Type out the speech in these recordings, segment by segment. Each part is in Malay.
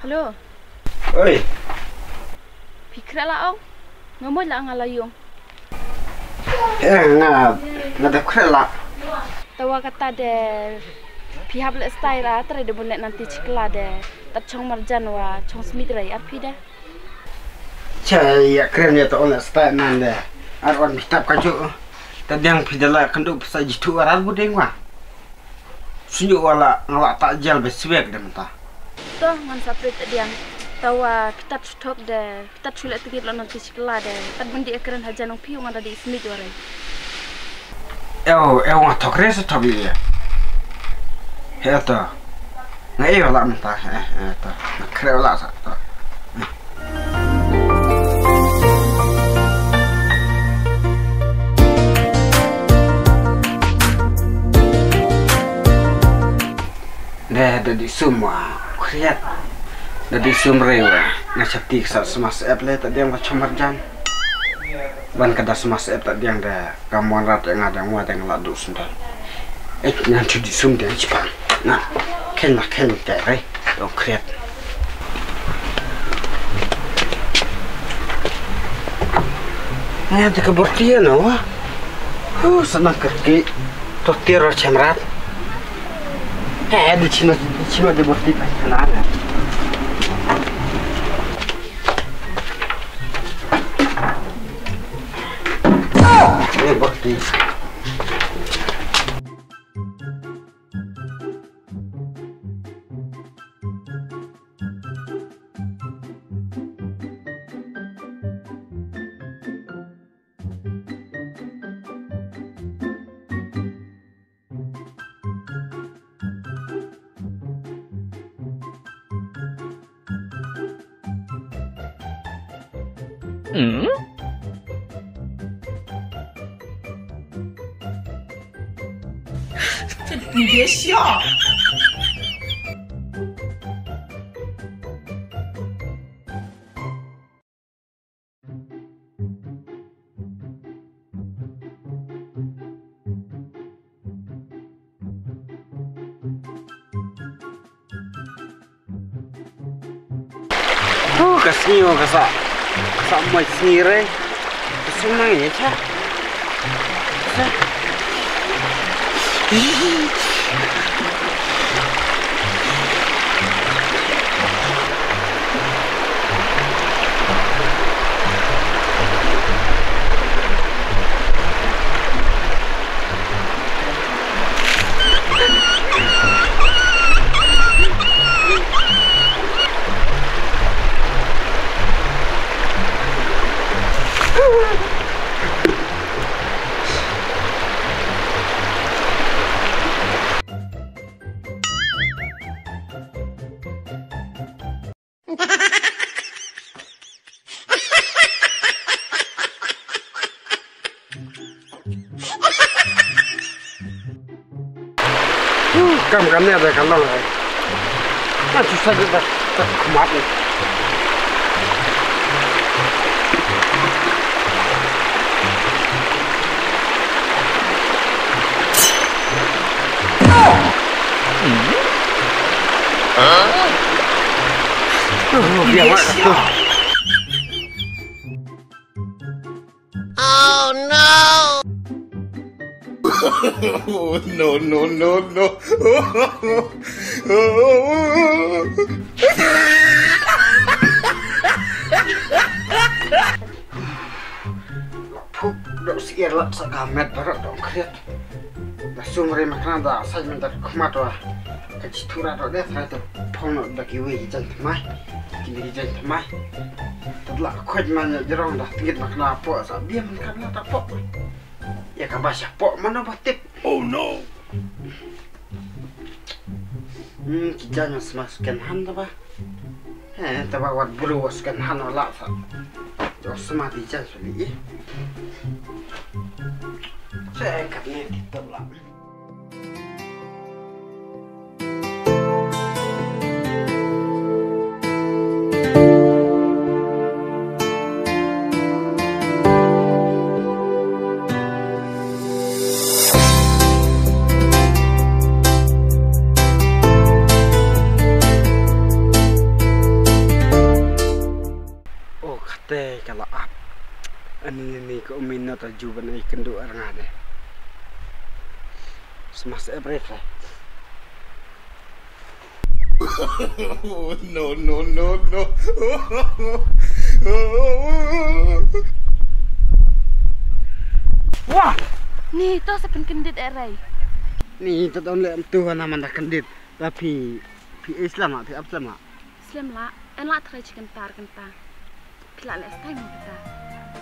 Halo. Oi. Fikra lah ong. Ngamoy lah ngalayong. Ngada krela. Tawa kata de pihak le style ra tare de bonet nanti cikla de. Tat chong marjan wa chong smith rai arpi dah. Caya keren ya to on style nande. Arwan bitap kaju. Tadiang pidala kandu pesa jitu aral budeng wa. Sunjuk wala ngala takjal beswek de mentah. Toh ngan sapre tadiang tawa kitab stok de kitab sulit tigit lo nanti cikla de. Tat bendi ekeren hajanong piu ngada di smith warai. Nggak tahu keren setabi ya. Itu, nggak lah mentah. Itu, keren lah satu. Dari semua kreat, dari sumrewa, ngasih saat semas apple tadi yang macam marjan. Ban kada semas tadi yang dah kamuan rat yang ada muat yang ladu sunda. Nanti di sum dia Jepang. Nah, ken tere, dong kreat. Ada kebertian awak. Senang kerki, tortir cemrat. Di Cina di berti pacaran. Berti.你别笑。Kasih sama sendiri, senang ya cah. Kamu ada kalau nanti saja tak kemarin. Oh no! No. Dok sikir lah sagamet barat dong kriat. Langsung mereka makan dah saja minta kumat wah. Kejitura dok deh ternyata pono bagi wei jangan temai, kini jangan temai. Telah kuat mana jerong dah tinggi makan apa asal biar makan lah tak pok. Ya kabar siapa mana batip? Oh no! Kijanya semaskan han apa? Tapi wat buru waskan han olah sa. Jos semati jas beli. Saya katnya kita lah. Ani ko umin na tajuban ay kendo arangade. Smas ebrete. No, no, no, no. Wah, Ni to sa penkendit erai. ni tadon le Tuhan naman dah kendit. Tapi Islam pi Islam. Islam la, en la trai kentar kenta. Pila le stai mo kita.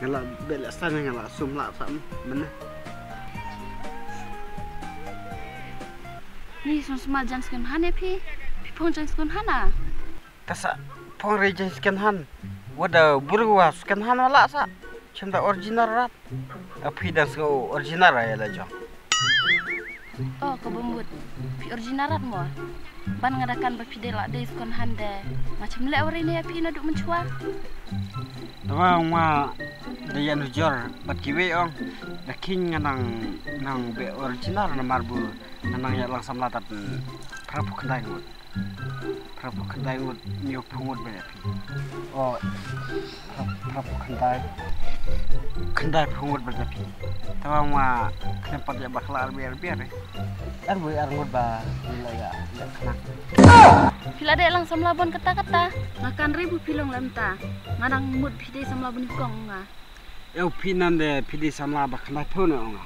Ngala bela sana ngala sumla sam mana. Ni son small jans kan han pi. Pi pong jans kan hana. Tasa pong rejen skenhan. Wada burwas skenhan wala sa. Cenda original rat. Api dan sko original ya la jong. Oh, kebumut. Pi original rat mo. Ban ngadakan ba pide la des kon hande. Macam le ori ni pi na duk mencua. Tawa daya nujor bat kiwe ong. Da king nang be original na marbu. Nang ya lang samla tat prabu kendai ngut. Prabu kendai ngut niu pungut be pi. Oh. Prabu kendai. Kendai pungut be pi. Tawa tempat ya bakla biar ni. Arbu ngut ba ya kena. Pila de lang samlabon kata-kata. Ngakan ribu pilong lenta. Ngadang mut pide samlabon kong nga. Eu pinan de pidi samla ba kena puna onga.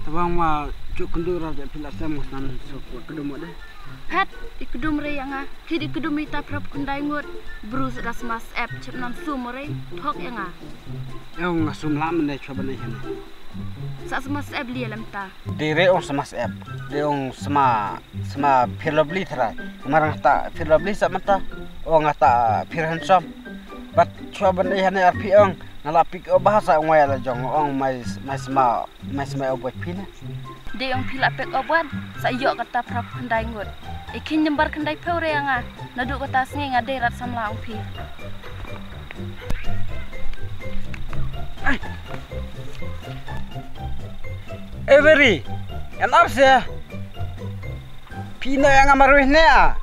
Tawa cuk kendura de pila samus nan sok kedum de. Hat ikudum re yang hid ikudum ita prap kundai ngut. Bruce das mas app cep nan sumore thok yang Eu ngasum lam de coba ne hene. Sa mas app li lemta. Dire on semas app. De on sama firlobli thara. Marang ta firlobli sa mata. O ngata firhansom. Bat coba ne hene arpi ong ngalapik bahasa ngaya la jong ong mai sama obat pina. De yang pila pek obat sa yo kata prap kundai ngut. Ikin nyembar kundai pore yang naduk kata sngi ngade rat samla ong pi. Every enak sih. Pina yang amaruh ne a.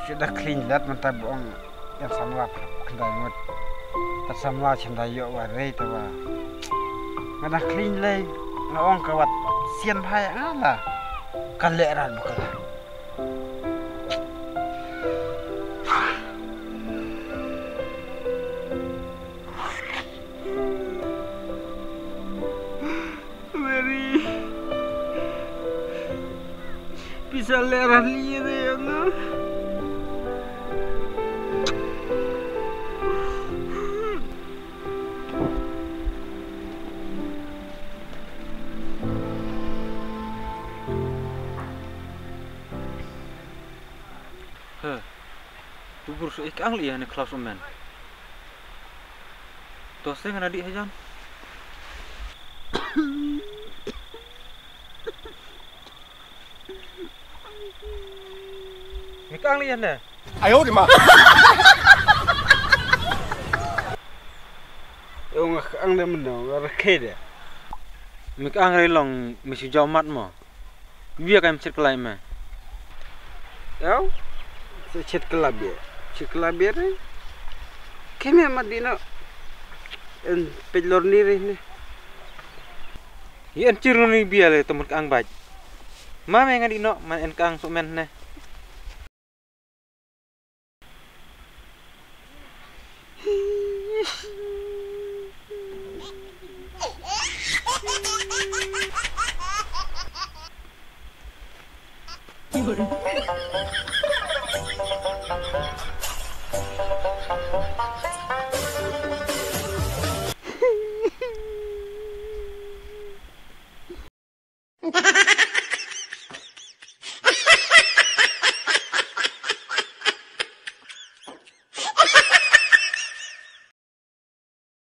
Sudah clean lat mata buang yang samla kendai ngut. Tak samla cendai yo warai tawa. Ngada clean lay ngawang kawat sian phai ngala. Kaleran bukan. Very bisa leran liye yang Tubur so ik angli ya ne kelas omen. Tose ngana di hajan. Ik angli ya ne. 哎呦我的妈！ Yung ang naman no, rakede. Mik angli long misi jaumat mo. Biar kaim cit kelai me. Yaw, sa chat club ya. Chat club ya rin. Kami madina. En pelor ni rin. Yan ciru ni biar le temut ang baj. Mama ngadi no man en kang sumen ne. You're